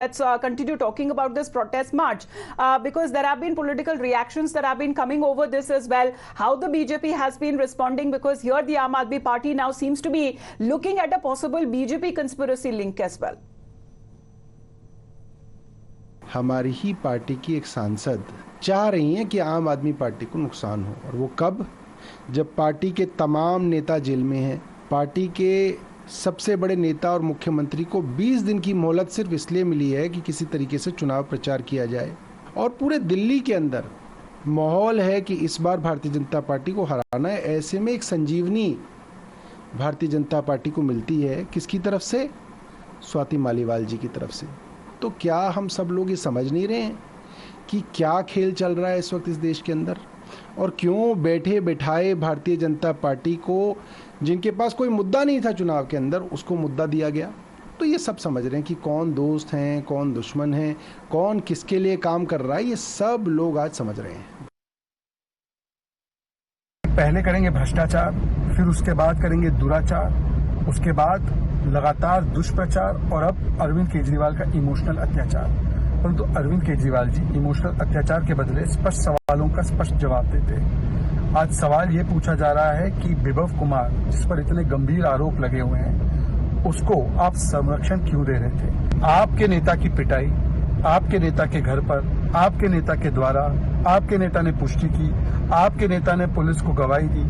Let's continue talking about this protest march because there have been political reactions that have been coming over this as well. How the BJP has been responding, because here the Aam Aadmi Party now seems to be looking at a possible BJP conspiracy link as well. हमारी ही party की एक सांसद चाह रही हैं कि आम आदमी पार्टी को नुकसान हो, और वो कब? जब पार्टी के तमाम नेता जेल में हैं। पार्टी के सबसे बड़े नेता और मुख्यमंत्री को 20 दिन की मोहलत सिर्फ इसलिए मिली है कि किसी तरीके से चुनाव प्रचार किया जाए, और पूरे दिल्ली के अंदर माहौल है कि इस बार भारतीय जनता पार्टी को हराना है। ऐसे में एक संजीवनी भारतीय जनता पार्टी को मिलती है, किसकी तरफ से? स्वाति मालीवाल जी की तरफ से। तो क्या हम सब लोग ये समझ नहीं रहे हैं कि क्या खेल चल रहा है इस वक्त इस देश के अंदर, और क्यों बैठे बैठाए भारतीय जनता पार्टी को, जिनके पास कोई मुद्दा नहीं था चुनाव के अंदर, उसको मुद्दा दिया गया? तो ये सब समझ रहे हैं कि कौन दोस्त हैं, कौन दुश्मन हैं, कौन किसके लिए काम कर रहा है, ये सब लोग आज समझ रहे हैं। पहले करेंगे भ्रष्टाचार, फिर उसके बाद करेंगे दुराचार, उसके बाद लगातार दुष्प्रचार, और अब अरविंद केजरीवाल का इमोशनल अत्याचार। परंतु अरविंद केजरीवाल जी इमोशनल अत्याचार के बदले स्पष्ट सवालों का स्पष्ट जवाब देते हैं। आज सवाल ये पूछा जा रहा है कि विभव कुमार, जिस पर इतने गंभीर आरोप लगे हुए हैं, उसको आप संरक्षण क्यों दे रहे थे? आपके नेता की पिटाई आपके नेता के घर पर, आपके नेता के द्वारा, आपके नेता ने पुष्टि की, आपके नेता ने पुलिस को गवाही दी,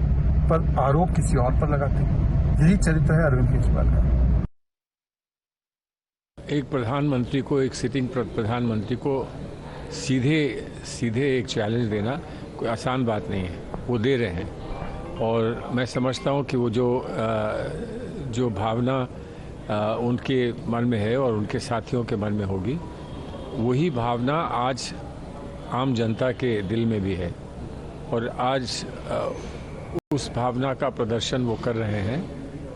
पर आरोप किसी और पर लगाते हैं। यही चरित्र है अरविंद केजरीवाल का। एक प्रधानमंत्री को, एक सिटिंग प्रधानमंत्री को सीधे एक चैलेंज देना कोई आसान बात नहीं है, वो दे रहे हैं। और मैं समझता हूँ कि वो जो भावना उनके मन में है और उनके साथियों के मन में होगी, वही भावना आज आम जनता के दिल में भी है, और आज उस भावना का प्रदर्शन वो कर रहे हैं।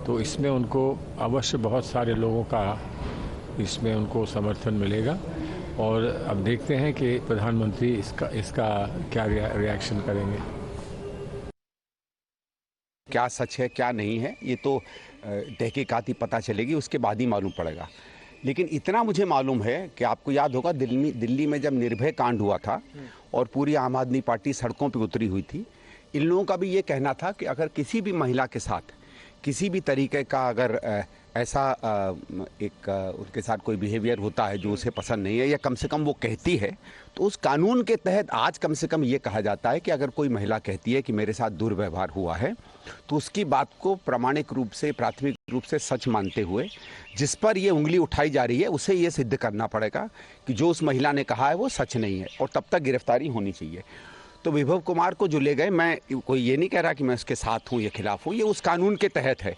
तो इसमें उनको अवश्य बहुत सारे लोगों का इसमें उनको समर्थन मिलेगा, और अब देखते हैं कि प्रधानमंत्री इसका क्या रिएक्शन करेंगे। क्या सच है क्या नहीं है, ये तो तहकीकात ही पता चलेगी, उसके बाद ही मालूम पड़ेगा। लेकिन इतना मुझे मालूम है कि आपको याद होगा दिल्ली में जब निर्भय कांड हुआ था और पूरी आम आदमी पार्टी सड़कों पर उतरी हुई थी, इन लोगों का भी ये कहना था कि अगर किसी भी महिला के साथ किसी भी तरीके का अगर ऐसा उनके साथ कोई बिहेवियर होता है जो उसे पसंद नहीं है, या कम से कम वो कहती है, तो उस कानून के तहत आज कम से कम ये कहा जाता है कि अगर कोई महिला कहती है कि मेरे साथ दुर्व्यवहार हुआ है, तो उसकी बात को प्रामाणिक रूप से, प्राथमिक रूप से सच मानते हुए जिस पर ये उंगली उठाई जा रही है, उसे ये सिद्ध करना पड़ेगा कि जो उस महिला ने कहा है वो सच नहीं है, और तब तक गिरफ्तारी होनी चाहिए। तो विभव कुमार को जो ले गए, मैं कोई ये नहीं कह रहा कि मैं उसके साथ हूँ या खिलाफ हूँ, ये उस कानून के तहत है।